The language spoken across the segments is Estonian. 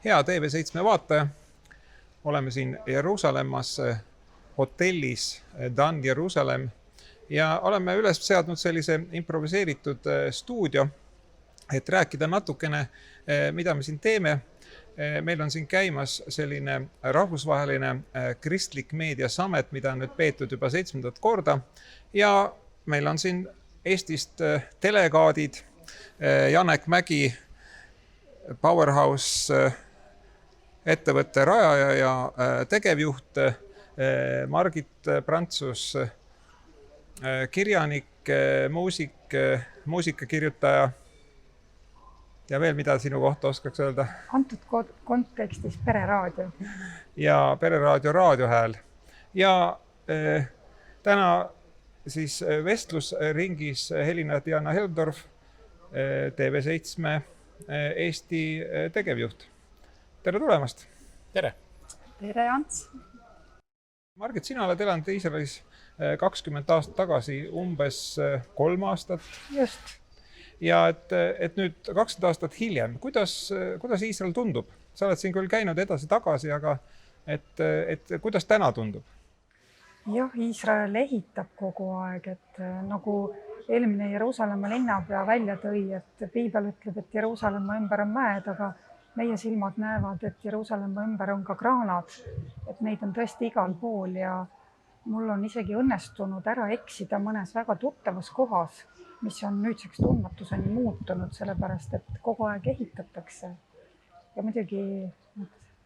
Hea TV7 vaataja, oleme siin Jeruusalemmas hotellis Dan Jeruusalemm ja oleme üles seadnud sellise improviseeritud stuudio, et rääkida natukene, mida me siin teeme. Meil on siin käimas selline rahvusvaheline kristlik meedia summit, mida on nüüd peetud juba 7. korda ja meil on siin Eestist delegaadid, Janek Mägi, Powerhouse ettevõtte rajaja ja tegevjuht, Margit Prantsus, kirjanik, muusikakirjutaja ja veel mida sinu kohta oskaks öelda? Antud kontekstis Pereraadio. Ja Pereraadio raadiohääl. Ja täna siis vestlusringis Helina-Diana Helmdorf, TV7 Eesti tegevjuht. Tere tulemast! Tere! Tere, Ants! Margit, sina oled elanud Iisraelis 20 aastat tagasi, umbes 3 aastat. Just. Ja et nüüd 20 aastat hiljem, kuidas Iisrael tundub? Sa oled siin küll käinud edasi-tagasi, aga et kuidas täna tundub? Jah, Iisrael ehitab kogu aeg, et nagu eelmine Jeruusalemma linnapea välja tõi, et piibel ütleb, et Jeruusalemma ümber on mäed, aga meie silmad näevad, et Jeruusalemma ümber on ka kraanad, et neid on tõesti igal pool ja mul on isegi õnnestunud ära eksida mõnes väga tuttavas kohas, mis on nüüdseks tundmatuseni muutunud, sellepärast, et kogu aeg ehitatakse. Ja muidugi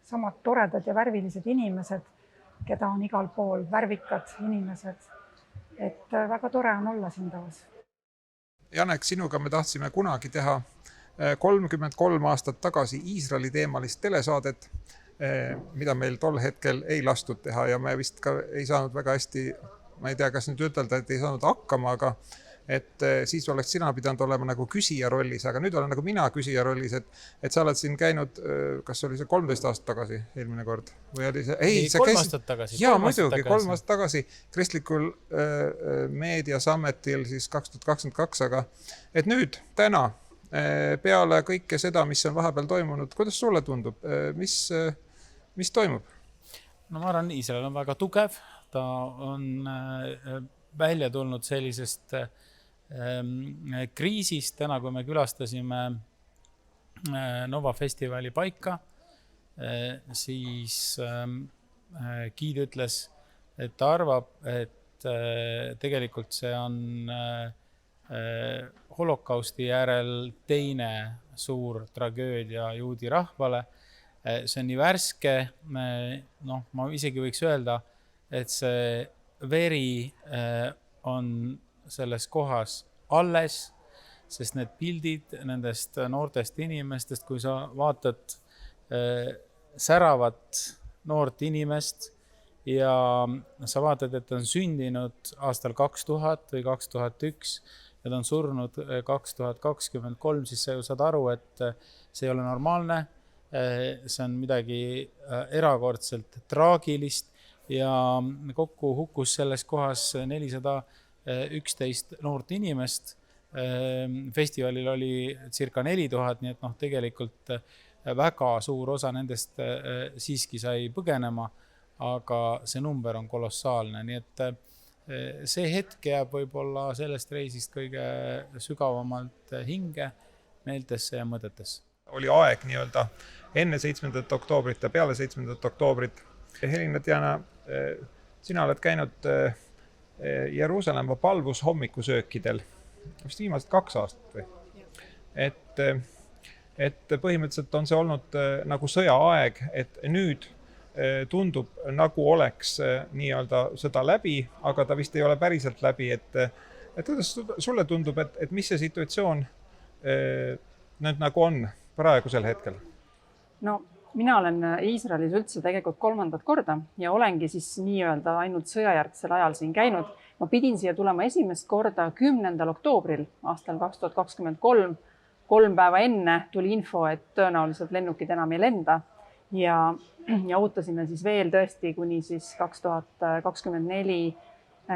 samad toredad ja värvilised inimesed, keda on igal pool, värvikad inimesed. Et väga tore on olla siin taas. Janek, sinuga me tahtsime kunagi teha 33 aastat tagasi Iisraeli teemalist telesaadet, mida meil tol hetkel ei lastud teha ja me vist ka ei saanud väga hästi, ma ei tea, kas nüüd ütelda, et ei saanud hakkama, aga et siis oleks sina pidanud olema nagu küsija rollis, aga nüüd olen nagu mina küsija rollis, et sa oled siin käinud, kas oli see 13 aastat tagasi eelmine kord? Või oli see? Ei, 3 aastat tagasi. Jaa, muidugi, 3 aastat tagasi kristlikul meedia summitil siis 2022, aga et nüüd, täna, peale kõike seda, mis on vahepeal toimunud, kuidas sulle tundub? Mis toimub? No ma arvan, Iisrael on väga tugev. Ta on välja tulnud sellisest kriisist. Täna, kui me külastasime Nova festivali paika, siis Giid ütles, et ta arvab, et tegelikult see on holokausti järel teine suur tragöödia juudi rahvale. See on nii värske, ma isegi võiks öelda, et see veri on selles kohas alles, sest need pildid nendest noortest inimestest, kui sa vaatad säravat noort inimest ja sa vaatad, et ta on sündinud aastal 2000 või 2001 ja ta on surnud 2023, siis sa ju saad aru, et see ei ole normaalne. See on midagi erakordselt traagilist ja kokku hukkus selles kohas 411 noort inimest. Festivalil oli circa 4000, nii et tegelikult väga suur osa nendest siiski sai põgenema, aga see number on kolossaalne, nii et see hetk jääb võib-olla sellest reisist kõige sügavamalt hinge, meeltesse ja mõtetesse. Oli aeg nii-öelda enne 7. oktoobrit ja peale 7. oktoobrit. Helina-Diana, sina oled käinud Jeruusalemma palvushommikusöökidel vist viimased 2 aastat või? Et põhimõtteliselt on see olnud nagu sõjaaeg, et nüüd tundub nagu oleks nii-öelda sõda läbi, aga ta vist ei ole päriselt läbi, et kuidas sulle tundub, et mis see situatsioon nüüd nagu on praegusel hetkel? No, mina olen Iisraelis üldse tegelikult 3. korda ja olengi siis nii-öelda ainult sõjajärgsel ajal siin käinud. Ma pidin siia tulema esimest korda 10. oktoobril aastal 2023. 3 päeva enne tuli info, et tõenäoliselt lennukid enam ei lenda ja ootasime siis veel tõesti kuni siis 2024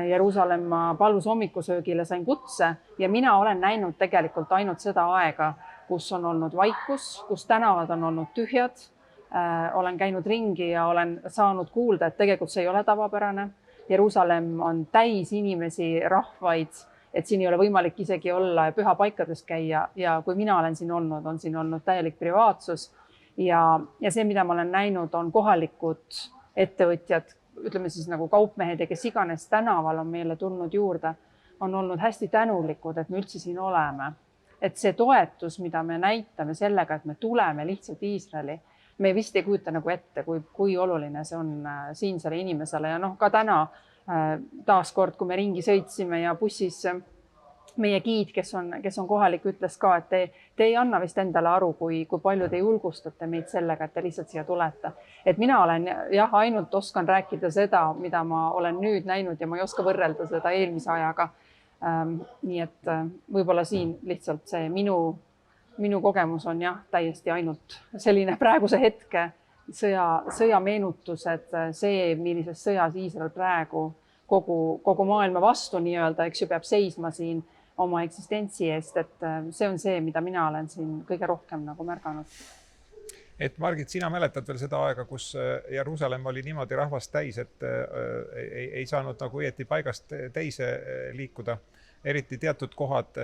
Jeruusalemma palvushommikusöögile sain kutse ja mina olen näinud tegelikult ainult seda aega, kus on olnud vaikus, kus tänavad on olnud tühjad, olen käinud ringi ja olen saanud kuulda, et tegelikult see ei ole tavapärane. Jeruusalemm on täis inimesi, rahvaid, et siin ei ole võimalik isegi olla ja pühapaikades käia ja kui mina olen siin olnud, on siin olnud täielik privaatsus ja see, mida ma olen näinud, on kohalikud ettevõtjad, ütleme siis nagu kaupmehed ja kes iganes tänaval on meile tulnud juurde, on olnud hästi tänulikud, et me üldse siin oleme. Et see toetus, mida me näitame sellega, et me tuleme lihtsalt Iisraeli, me vist ei kujuta nagu ette, kui oluline see on siinsele inimesele ja ka täna taaskord, kui me ringi sõitsime ja bussis meie giid, kes on kohalik, ütles ka, et te ei anna vist endale aru, kui palju te julgustate meid sellega, et te lihtsalt siia tulete. Et mina olen ainult oskan rääkida seda, mida ma olen nüüd näinud ja ma ei oska võrrelda seda eelmise ajaga. Nii et võib-olla siin lihtsalt see minu kogemus on täiesti ainult selline praeguse hetke sõja meenutused, see, millises sõjas Iisrael praegu kogu maailma vastu nii-öelda, eks ju, peab seisma siin oma eksistentsi eest, et see on see, mida mina olen siin kõige rohkem nagu märganud. Et Margit, sina mäletad veel seda aega, kus Jeruusalemm oli niimoodi rahvast täis, et ei saanud nagu õieti paigast teise liikuda, eriti teatud kohad.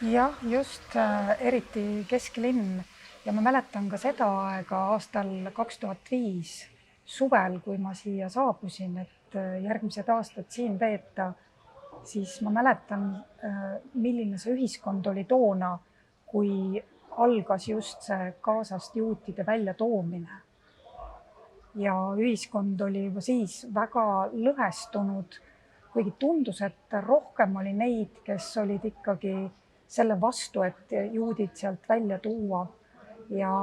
Jah, just eriti kesklinn ja ma mäletan ka seda aega aastal 2005 suvel, kui ma siia saabusin, et järgmised aastad siin veeta, siis ma mäletan, milline see ühiskond oli toona, kui algas just see Gazast juutide väljatoomine. Ja ühiskond oli juba siis väga lõhestunud, kuigi tundus, et rohkem oli neid, kes olid ikkagi selle vastu, et juudid sealt välja tuua. Ja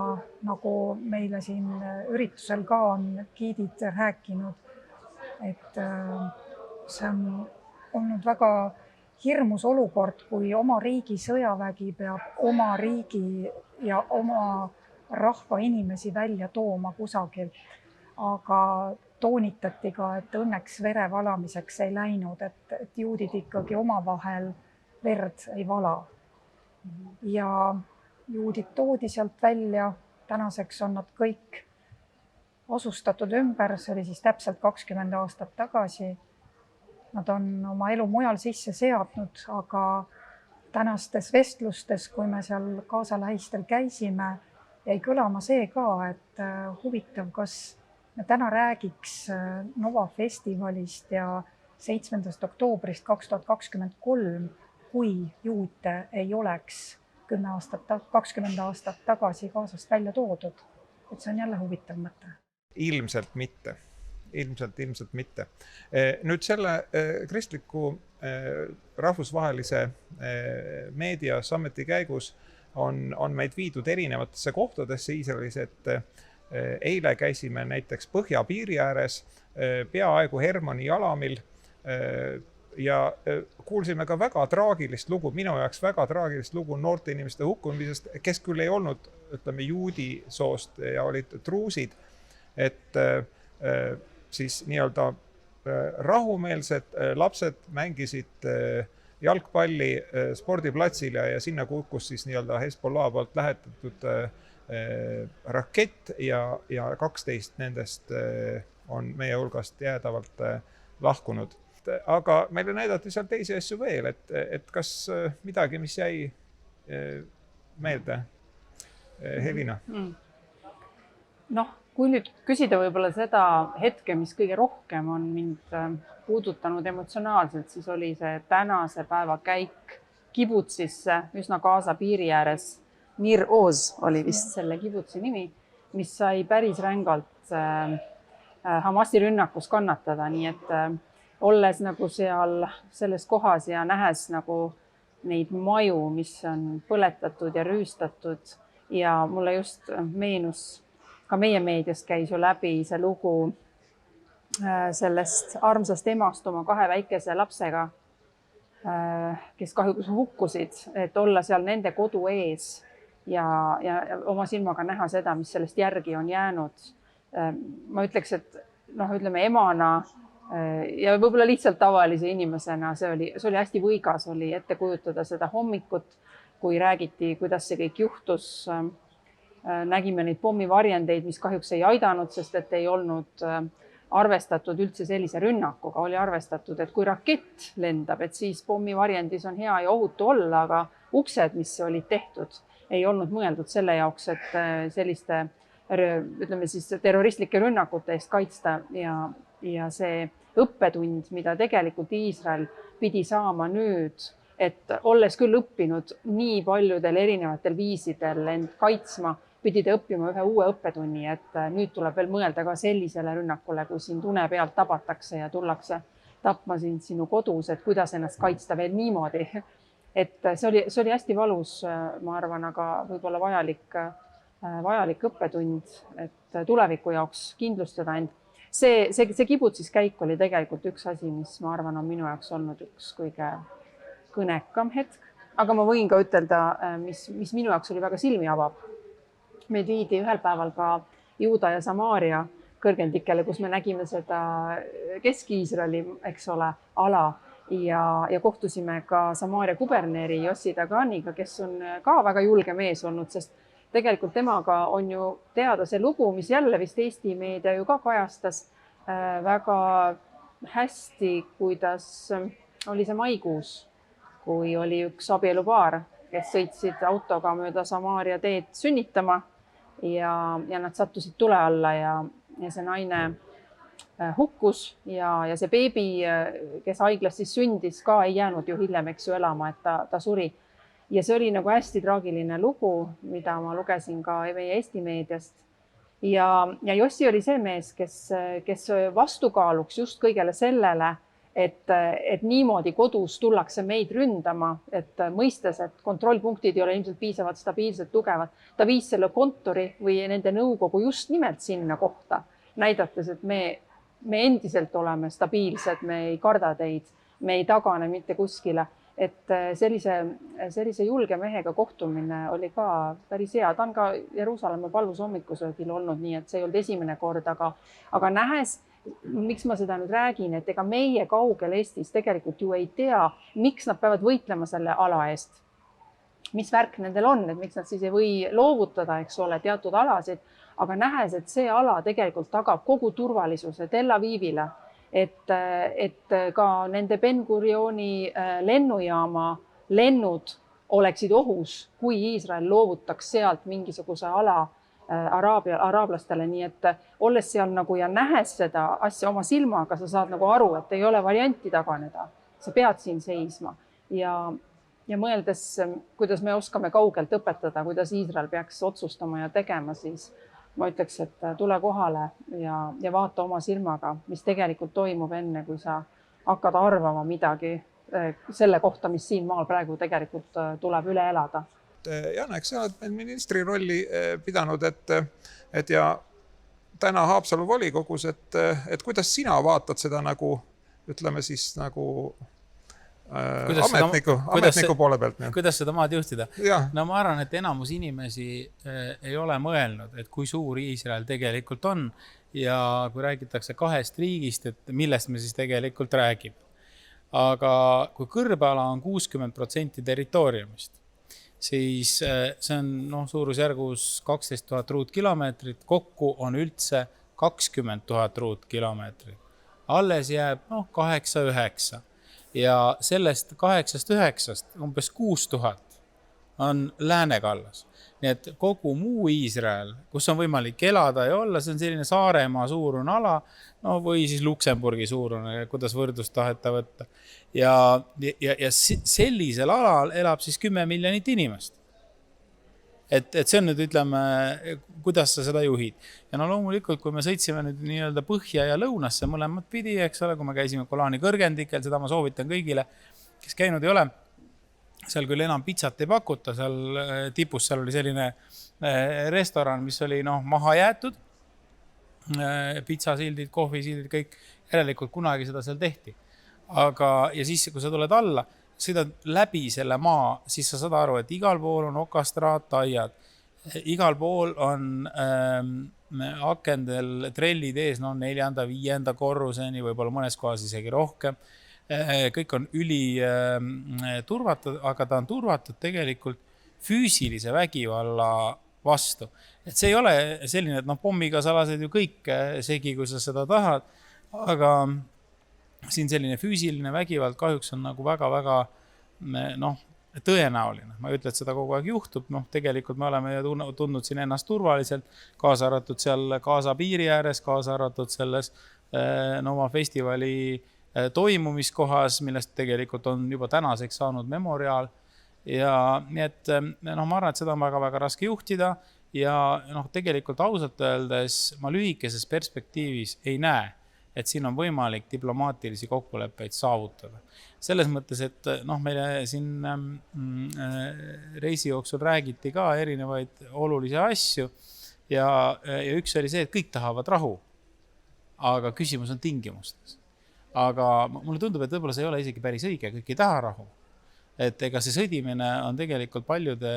nagu meile siin üritusel ka on giidid rääkinud, et see on olnud väga hirmus olukord, kui oma riigi sõjavägi peab oma riigi ja oma rahva inimesi välja tooma kusagil. Aga toonitati ka, et õnneks vere valamiseks ei läinud, et juudid ikkagi omavahel verd ei vala. Ja juudid toodi sealt välja, tänaseks on nad kõik asustatud ümber, see oli siis täpselt 20 aastat tagasi. Nad on oma elu mujal sisse seadnud, aga tänastes vestlustes, kui me seal Gaza lähistel käisime, jäi kõlama see ka, et huvitav, kas me täna räägiks Nova festivalist ja 7. oktoobrist 2023, kui juute ei oleks 20 aastat tagasi Gazast välja toodud. Et see on jälle huvitav mõte. Ilmselt mitte. Ilmselt mitte. Nüüd selle kristliku rahvusvahelise meedia sammeti käigus on meid viidud erinevatesse kohtadesse Iisraelis, et eile käisime näiteks põhjapiiri ääres, peaaegu Hermoni jalamil ja kuulsime ka väga traagilist lugu, minu jaoks väga traagilist lugu noorte inimeste hukkumisest, kes küll ei olnud, ütleme, juudi soost ja olid truusid, et siis nii-öelda rahumeelsed lapsed mängisid jalgpalli spordiplatsil ja sinna kukkus siis nii-öelda Hezbollah poolt lähetatud rakett ja 12 nendest on meie hulgast jäädavalt lahkunud. Aga meile näidati seal teisi asju veel, et kas midagi, mis jäi meelde, Helina? Kui nüüd küsida võib-olla seda hetke, mis kõige rohkem on mind puudutanud emotsionaalselt, siis oli see tänase päeva käik kibutsisse üsna Gaza piiri ääres. Nir Oz oli vist selle kibutsi nimi, mis sai päris rängalt Hamasi rünnakus kannatada, nii et olles nagu seal selles kohas ja nähes nagu neid maju, mis on põletatud ja rüüstatud ja mulle just meenus, ka meie meediast käis ju läbi see lugu sellest armsast emast oma 2 väikese lapsega, kes kahjuks hukkusid, et olla seal nende kodu ees ja oma silmaga näha seda, mis sellest järgi on jäänud. Ma ütleks, et ütleme emana ja võib-olla lihtsalt tavalise inimesena see oli hästi võigas, oli ette kujutada seda hommikut, kui räägiti, kuidas see kõik juhtus. nägime neid pommivarjendeid, mis kahjuks ei aidanud, sest et ei olnud arvestatud üldse sellise rünnakuga. Oli arvestatud, et kui rakett lendab, et siis pommivarjendis on hea ja ohutu olla, aga uksed, mis olid tehtud, ei olnud mõeldud selle jaoks, et selliste, ütleme siis, terroristlike rünnakute eest kaitsta ja see õppetund, mida tegelikult Iisrael pidi saama nüüd, et olles küll õppinud nii paljudel erinevatel viisidel end kaitsma, pidi ta õppima ühe uue õppetunni, et nüüd tuleb veel mõelda ka sellisele rünnakule, kui sind une pealt tabatakse ja tullakse tapma sind sinu kodus, et kuidas ennast kaitsta veel niimoodi. Et see oli hästi valus, ma arvan, aga võib-olla vajalik õppetund, et tuleviku jaoks kindlustada end. See kibutsis käik oli tegelikult üks asi, mis ma arvan on minu jaoks olnud üks kõige kõnekam hetk. Aga ma võin ka ütelda, mis minu jaoks oli väga silmi avab. Meid viidi ühel päeval ka Juuda ja Samaaria kõrgendikele, kus me nägime seda Kesk-Iisraeli, eks ole, ala ja kohtusime ka Samaaria kuberneri Yossi Daganiga, kes on ka väga julge mees olnud, sest tegelikult temaga on ju teada see lugu, mis jälle vist Eesti meedia ju ka kajastas väga hästi, kuidas oli see maikuus, kui oli üks abielupaar, kes sõitsid autoga mööda Samaaria teed sünnitama ja nad sattusid tule alla ja see naine hukkus ja see beebi, kes haiglas siis sündis, ka ei jäänud ju hiljem, eks ju, elama, et ta suri. Ja see oli nagu hästi traagiline lugu, mida ma lugesin ka meie Eesti meediast. Ja Yossi oli see mees, kes vastukaaluks just kõigele sellele, et niimoodi kodus tullakse meid ründama, et mõistes, et kontrollpunktid ei ole ilmselt piisavalt stabiilsed, tugevad. Ta viis selle kontori või nende nõukogu just nimelt sinna kohta, näidates, et me endiselt oleme stabiilsed, me ei karda teid, me ei tagane mitte kuskile. Et sellise julge mehega kohtumine oli ka päris hea. Ta on ka Jeruusalemma palvusommikusöögil olnud, nii et see ei olnud esimene kord, aga nähes, miks ma seda nüüd räägin, et ega meie kaugel Eestis tegelikult ju ei tea, miks nad peavad võitlema selle ala eest. Mis värk nendel on, et miks nad siis ei või loovutada, eks ole, teatud alasid, aga nähes, et see ala tegelikult tagab kogu turvalisuse Tel Avivile, et ka nende Ben Gurioni lennujaama lennud oleksid ohus, kui Iisrael loovutaks sealt mingisuguse ala araablastele, nii et olles seal nagu ja nähes seda asja oma silmaga, sa saad nagu aru, et ei ole varianti taganeda. Sa pead siin seisma ja mõeldes, kuidas me oskame kaugelt õpetada, kuidas Iisrael peaks otsustama ja tegema, siis ma ütleks, et tule kohale ja vaata oma silmaga, mis tegelikult toimub enne, kui sa hakkad arvama midagi selle kohta, mis siin maal praegu tegelikult tuleb üle elada. Janek, sa oled meil ministri rolli pidanud, et ja täna Haapsalu volikogus, et kuidas sina vaatad seda nagu, ütleme siis nagu ametniku poole pealt? Kuidas seda maad juhtida? Ja. No ma arvan, et enamus inimesi ei ole mõelnud, et kui suur Iisrael tegelikult on ja kui räägitakse kahest riigist, et millest me siis tegelikult räägime. Aga kui kõrbeala on 60% territooriumist, siis see on suurusjärgus 12 000 ruutkilomeetrit, kokku on üldse 20 000 ruutkilomeetrit. Alles jääb 8-9 ja sellest 8-9 umbes 6000 on läänekallas. Nii et kogu muu Iisrael, kus on võimalik elada ja olla, see on selline Saaremaa suurune ala, või siis Luksemburgi suurune, kuidas võrdlust taheta võtta. Ja sellisel alal elab siis 10 miljonit inimest. Et see on nüüd, ütleme, kuidas sa seda juhid. Ja loomulikult, kui me sõitsime nüüd nii-öelda põhja ja lõunasse mõlemad pidi, eks ole, kui me käisime Golani kõrgendikel, seda ma soovitan kõigile, kes käinud ei ole. Seal küll enam pitsat ei pakuta, seal tipus seal oli selline restoran, mis oli maha jäetud. Pitsasildid, kohvisildid, kõik järelikult kunagi seda seal tehti. Ja siis, kui sa tuled alla, sõidad läbi selle maa, siis sa saad aru, et igal pool on okastraat, aiad. Igal pool on akendel trellid ees, 4., 5. korruseni, võib-olla mõnes kohas isegi rohkem. Kõik on üli turvatud, aga ta on turvatud tegelikult füüsilise vägivalla vastu. Et see ei ole selline, et pommiga sa lased ju kõik segi, kui sa seda tahad, aga siin selline füüsiline vägivald kahjuks on nagu väga-väga tõenäoline. Ma ei ütle, et seda kogu aeg juhtub, tegelikult me oleme ju tundnud siin ennast turvaliselt, kaasa arvatud seal Gaza piiri ääres, kaasa arvatud selles oma festivali toimumiskohas, millest tegelikult on juba tänaseks saanud memoriaal. Ja nii et ma arvan, et seda on väga-väga raske juhtida ja tegelikult ausalt öeldes ma lühikeses perspektiivis ei näe, et siin on võimalik diplomaatilisi kokkuleppeid saavutada. Selles mõttes, et meile siin reisi jooksul räägiti ka erinevaid olulisi asju ja üks oli see, et kõik tahavad rahu, aga küsimus on tingimustes. Aga mulle tundub, et võib-olla see ei ole isegi päris õige, kõik ei taha rahu. Et ega see sõdimine on tegelikult paljude,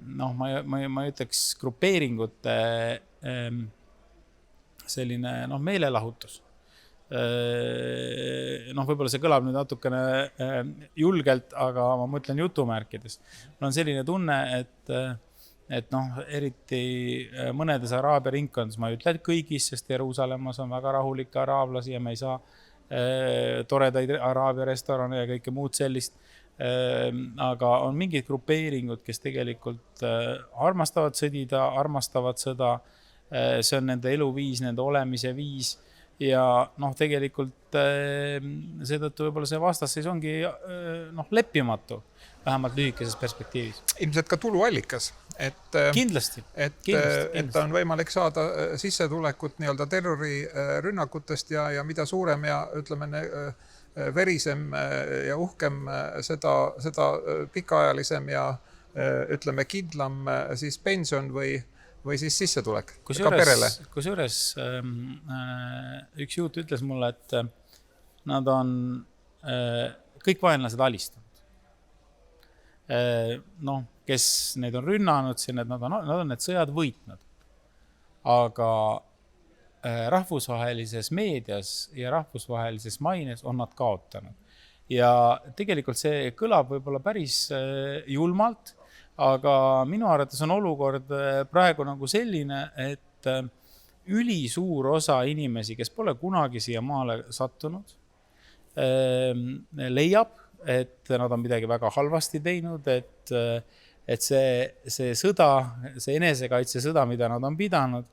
ma ütleks, grupeeringute selline meelelahutus. Võib-olla see kõlab nüüd natukene julgelt, aga ma mõtlen jutumärkides. Mul on selline tunne, et eriti mõnedes araabia ringkondades, ma ei ütle, et kõigis, sest Jeruusalemmas on väga rahulikke araablasi ja me ei saa toredaid araabia restorane ja kõike muud sellist. Aga on mingid grupeeringud, kes tegelikult armastavad sõdida, armastavad sõda. See on nende eluviis, nende olemise viis. Ja tegelikult seetõttu võib-olla see vastasseis ongi leppimatu, vähemalt lühikeses perspektiivis. Ilmselt ka tuluallikas, kindlasti. Et on võimalik saada sissetulekut nii-öelda terrorirünnakutest ja mida suurem ja ütleme verisem ja uhkem seda pikaajalisem ja ütleme kindlam siis pension või siis sissetulek ka perele. Kusjuures üks juut ütles mulle, et nad on kõik vaenlased alistanud. Kes neid on rünnanud, nad on need sõjad võitnud. Aga rahvusvahelises meedias ja rahvusvahelises maines on nad kaotanud. Ja tegelikult see kõlab võib-olla päris julmalt, aga minu arvates on olukord praegu nagu selline, et ülisuur osa inimesi, kes pole kunagi siia maale sattunud, leiab, et nad on midagi väga halvasti teinud, et see sõda, see enesekaitse sõda, mida nad on pidanud,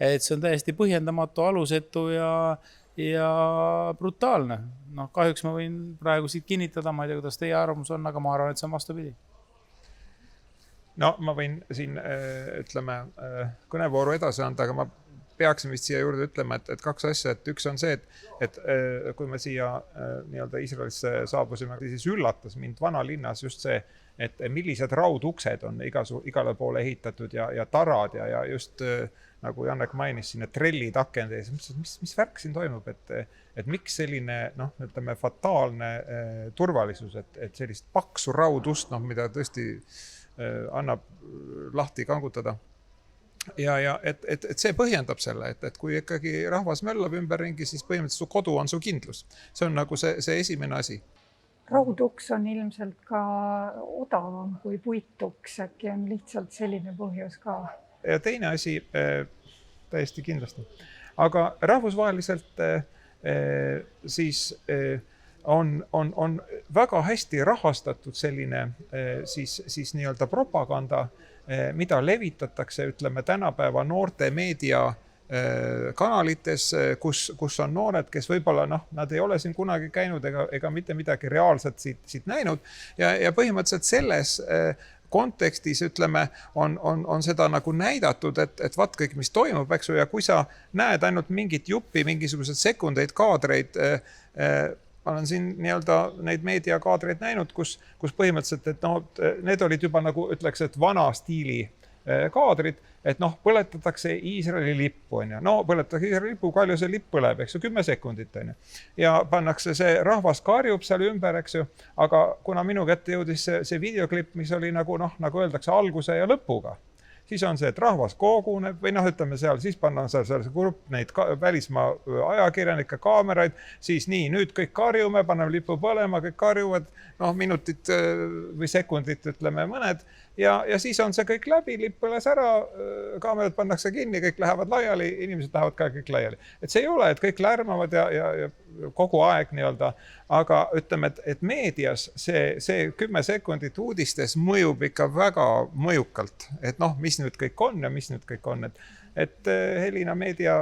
et see on täiesti põhjendamatu, alusetu ja brutaalne. Kahjuks ma võin praegu siit kinnitada, ma ei tea, kuidas teie arvamus on, aga ma arvan, et see on vastupidi. Ma võin siin, ütleme, kõnevooru edasi anda, aga ma peaksin vist siia juurde ütlema, et kaks asja, et üks on see, et kui me siia nii-öelda Iisraelisse saabusime, siis üllatas mind vanalinnas just see, et millised rauduksed on igale poole ehitatud ja tarad ja just nagu Jannek mainis siin, et trellid akendeis, mis värk siin toimub, et miks selline, ütleme, fataalne turvalisus, et sellist paksu raudust, mida tõesti annab lahti kangutada. Ja et see põhjendab selle, et kui ikkagi rahvas möllab ümberringi, siis põhimõtteliselt su kodu on su kindlus. See on nagu see esimene asi. Rauduks on ilmselt ka odavam kui puituks, äkki on lihtsalt selline põhjus ka. Ja teine asi, täiesti kindlasti. Aga rahvusvaheliselt siis on väga hästi rahastatud selline siis nii-öelda propaganda, mida levitatakse, ütleme, tänapäeva noorte meedia kanalites, kus on noored, kes võib-olla nad ei ole siin kunagi käinud ega mitte midagi reaalselt siit näinud ja põhimõtteliselt selles kontekstis, ütleme, on seda nagu näidatud, et vaat kõik, mis toimub, eks ju, ja kui sa näed ainult mingit juppi, mingisugused sekundeid, kaadreid, ma olen siin nii-öelda neid meediakaadreid näinud, kus põhimõtteliselt, et need olid juba nagu ütleks, et vana stiili kaadrid, et põletatakse Iisraeli lippu, põletatakse Iisraeli lippu, palju see lipp põleb, eks ju, 10 sekundit, ja pannakse see rahvas karjub seal ümber, eks ju, aga kuna minu kätte jõudis see videoklipp, mis oli nagu öeldakse alguse ja lõpuga, siis on see, et rahvas koguneb või ütleme seal, siis pannaan seal see grupp neid välismaa ajakirjanike kaameraid, siis nii, nüüd kõik karjume, paneme lipu põlema, kõik karjuvad, minutit või sekundit, ütleme mõned ja siis on see kõik läbi, lipp põles ära, kaamerad pannakse kinni, kõik lähevad laiali, inimesed lähevad ka kõik laiali. Et see ei ole, et kõik lärmavad ja kogu aeg nii-öelda, aga ütleme, et meedias see 10 sekundit uudistes mõjub ikka väga mõjukalt, et noh, mis nüüd kõik on ja mis nüüd kõik on. Et Helina Meedia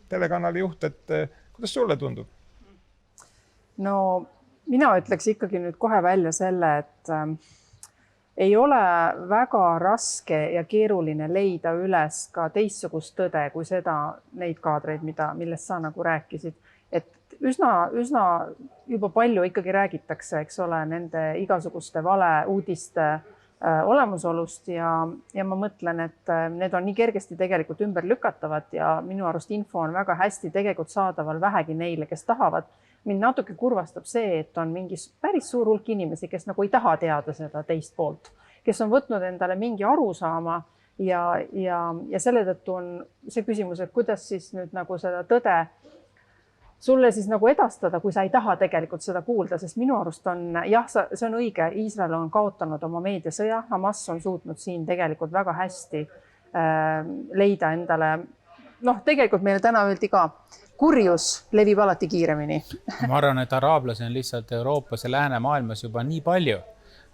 telekanali juht, et kuidas sulle tundub? No mina ütleks ikkagi nüüd kohe välja selle, et ei ole väga raske ja keeruline leida üles ka teistsugust tõde kui seda, neid kaadreid, millest sa nagu rääkisid. Et üsna juba palju ikkagi räägitakse, eks ole, nende igasuguste valeuudiste olemusolust ja ma mõtlen, et need on nii kergesti tegelikult ümber lükatavad ja minu arust info on väga hästi tegelikult saadaval vähegi neile, kes tahavad. Mind natuke kurvastab see, et on mingi päris suur hulk inimesi, kes nagu ei taha teada seda teist poolt, kes on võtnud endale mingi arusaama ja selle tõttu on see küsimus, et kuidas siis nüüd nagu seda tõde sulle siis nagu edastada, kui sa ei taha tegelikult seda kuulda, sest minu arust on, jah, see on õige, Iisrael on kaotanud oma meediasõja, Hamas on suutnud siin tegelikult väga hästi leida endale, noh, tegelikult meile täna öeldi ka, kurjus levib alati kiiremini. Ma arvan, et araablasi on lihtsalt Euroopas ja läänemaailmas juba nii palju,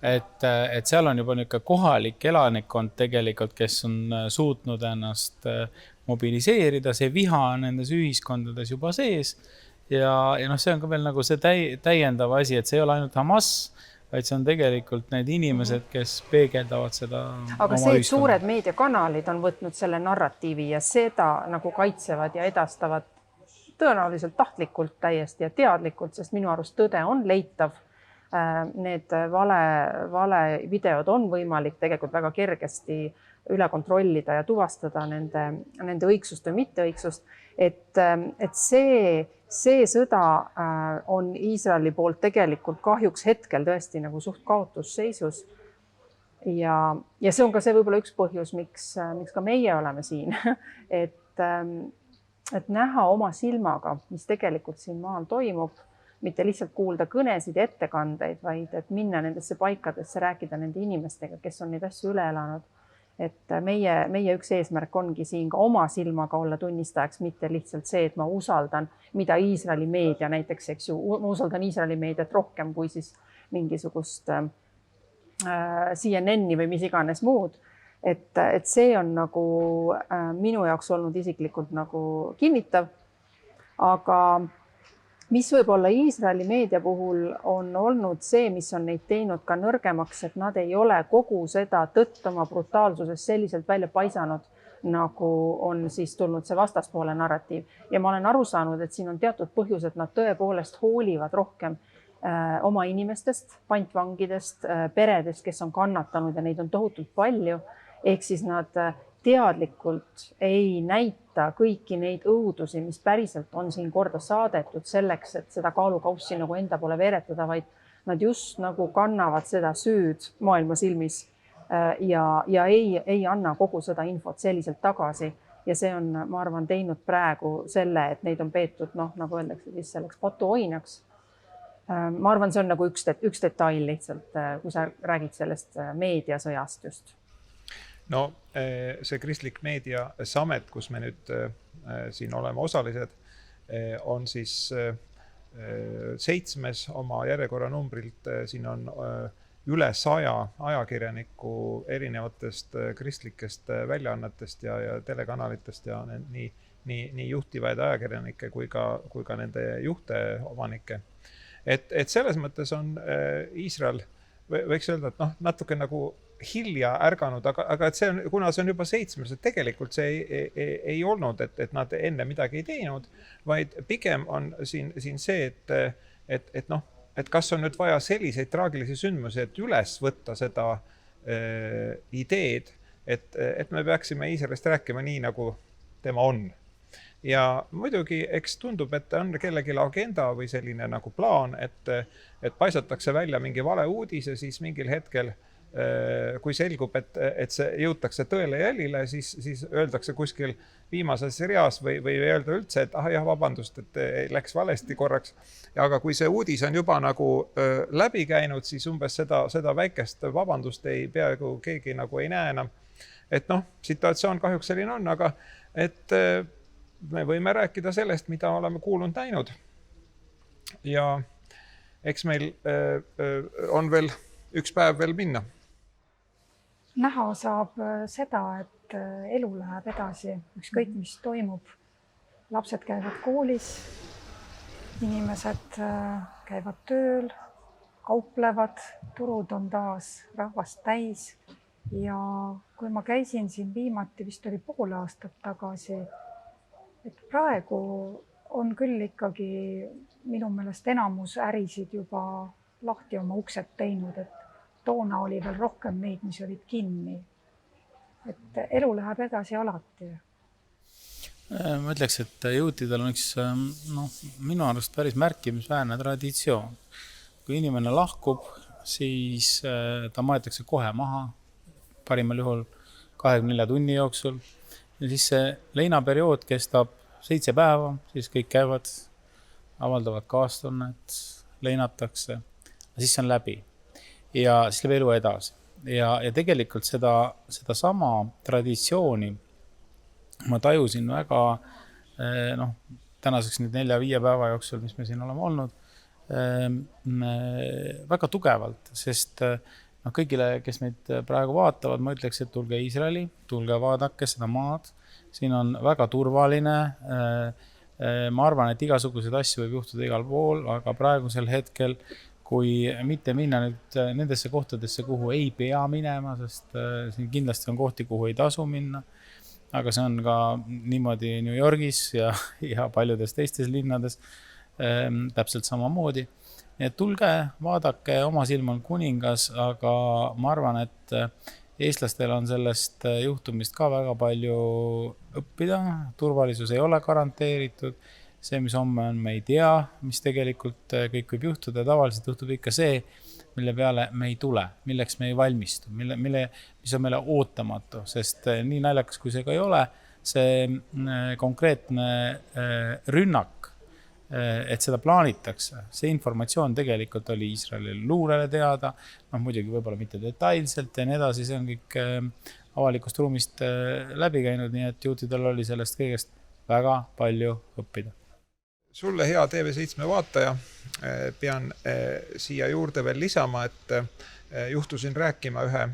et seal on juba niisugune kohalik elanikkond tegelikult, kes on suutnud ennast mobiliseerida, see viha on nendes ühiskondades juba sees ja noh, see on ka veel nagu see täiendav asi, et see ei ole ainult Hamas, vaid see on tegelikult need inimesed, kes peegeldavad seda. Aga see, et suured meediakanalid on võtnud selle narratiivi ja seda nagu kaitsevad ja edastavad tõenäoliselt tahtlikult täiesti ja teadlikult, sest minu arust tõde on leitav. Need vale videod on võimalik tegelikult väga kergesti üle kontrollida ja tuvastada nende õigsust või mitteõigsust. Et see sõda on Iisraeli poolt tegelikult kahjuks hetkel tõesti nagu suht kaotusseisus. Ja see on ka see võib-olla üks põhjus, miks ka meie oleme siin, et näha oma silmaga, mis tegelikult siin maal toimub, mitte lihtsalt kuulda kõnesid ja ettekandeid, vaid et minna nendesse paikadesse, rääkida nende inimestega, kes on neid asju üle elanud. Et meie üks eesmärk ongi siin ka oma silmaga olla tunnistajaks, mitte lihtsalt see, et ma usaldan, mida Iisraeli meedia näiteks, eks ju, ma usaldan Iisraeli meediat rohkem kui siis mingisugust CNN-i või mis iganes muud. Et see on nagu minu jaoks olnud isiklikult nagu kinnitav, aga mis võib-olla Iisraeli meedia puhul on olnud see, mis on neid teinud ka nõrgemaks, et nad ei ole kogu seda tõtt oma brutaalsuses selliselt välja paisanud, nagu on siis tulnud see vastaspoole narratiiv. Ja ma olen aru saanud, et siin on teatud põhjus, et nad tõepoolest hoolivad rohkem oma inimestest, pantvangidest, peredest, kes on kannatanud ja neid on tohutult palju. Ehk siis nad teadlikult ei näita kõiki neid õudusi, mis päriselt on siin korda saadetud selleks, et seda kaalukaussi nagu enda poole veeretada, vaid nad just nagu kannavad seda süüd maailma silmis ja ei anna kogu seda infot selliselt tagasi. Ja see on, ma arvan, teinud praegu selle, et neid on peetud, nagu öeldakse, siis selleks patuoinaks. Ma arvan, see on nagu üks detail lihtsalt, kui sa räägid sellest meediasõjast just. No see kristlik meedia samet, kus me nüüd siin oleme osalised, on siis 7. oma järjekorranumbrilt. Siin on üle 100 ajakirjaniku erinevatest kristlikest väljaannetest ja telekanalitest ja nii juhtivaid ajakirjanikke kui ka nende juhte omanikke. Et selles mõttes on Iisrael, võiks öelda, et natuke nagu hilja ärganud, aga et see on, kuna see on juba 7, et tegelikult see ei olnud, et nad enne midagi ei teinud, vaid pigem on siin see, et kas on nüüd vaja selliseid traagilisi sündmusi, et üles võtta seda ideed, et me peaksime Iisraelist rääkima nii, nagu tema on. Ja muidugi, eks tundub, et on kellelgi agenda või selline nagu plaan, et paisatakse välja mingi vale uudis ja siis mingil hetkel kui selgub, et see jõutakse tõele jälile, siis öeldakse kuskil viimases reas või öelda üldse, et jah, vabandust, et läks valesti korraks. Aga kui see uudis on juba nagu läbi käinud, siis umbes seda väikest vabandust peaaegu keegi nagu ei näe enam. Et situatsioon kahjuks selline on, aga et me võime rääkida sellest, mida oleme kuulnud näinud. Ja eks meil on veel üks päev veel minna. Näha saab seda, et elu läheb edasi, ükskõik mis toimub. Lapsed käivad koolis, inimesed käivad tööl, kauplevad, turud on taas rahvast täis. Ja kui ma käisin siin viimati, vist oli pool aastat tagasi, et praegu on küll ikkagi minu meelest enamus ärisid juba lahti oma uksed teinud, et toona oli veel rohkem neid, mis olid kinni. Et elu läheb edasi alati. Ma ütleks, et juutidel on üks minu arust päris märkimisväärne traditsioon. Kui inimene lahkub, siis ta maetakse kohe maha, parimal juhul 24 tunni jooksul. Ja siis see leinaperiood kestab 7 päeva, siis kõik käivad, avaldavad kaastunnet, leinatakse, siis see on läbi. Ja siis läheb elu edasi. Ja tegelikult seda sama traditsiooni ma tajusin väga, tänaseks nüüd 4-5 päeva jooksul, mis me siin oleme olnud, väga tugevalt, sest kõigile, kes meid praegu vaatavad, ma ütleks, et tulge Iisraeli, tulge vaadake seda maad, siin on väga turvaline, ma arvan, et igasuguseid asju võib juhtuda igal pool, aga praegusel hetkel kui mitte minna nüüd nendesse kohtadesse, kuhu ei pea minema, sest siin kindlasti on kohti, kuhu ei tasu minna. Aga see on ka niimoodi New Yorgis ja paljudes teistes linnades täpselt samamoodi. Et tulge, vaadake, oma silm on kuningas, aga ma arvan, et eestlastel on sellest juhtumist ka väga palju õppida. Turvalisus ei ole garanteeritud. See, mis homme on, me ei tea, mis tegelikult kõik võib juhtuda. Tavaliselt juhtub ikka see, mille peale me ei tule, milleks me ei valmistu, mis on meile ootamatu, sest nii naljakas, kui see ka ei ole, see konkreetne rünnak, et seda plaanitakse. See informatsioon tegelikult oli Iisraelile luurele teada, muidugi võib-olla mitte detailselt ja nii edasi, see on kõik avalikust ruumist läbi käinud, nii et juutidel oli sellest kõigest väga palju õppida. Sulle hea TV7 vaataja, pean siia juurde veel lisama, et juhtusin rääkima ühe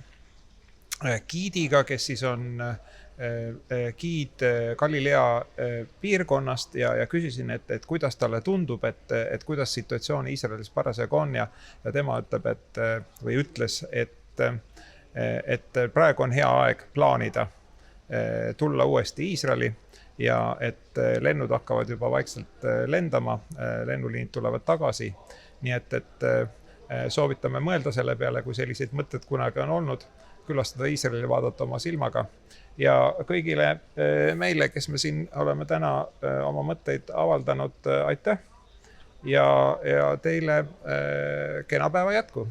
giidiga, kes siis on giid Galilea piirkonnast ja küsisin, et kuidas talle tundub, et kuidas situatsioon Iisraelis parasjagu on ja tema ütleb, või ütles, et praegu on hea aeg plaanida tulla uuesti Iisraeli ja et lennud hakkavad juba vaikselt lendama, lennuliinid tulevad tagasi. Nii et soovitame mõelda selle peale, kui selliseid mõtted kunagi on olnud, külastada Iisraeli, vaadata oma silmaga. Ja kõigile meile, kes me siin oleme täna oma mõtteid avaldanud, aitäh ja teile kena päeva jätku!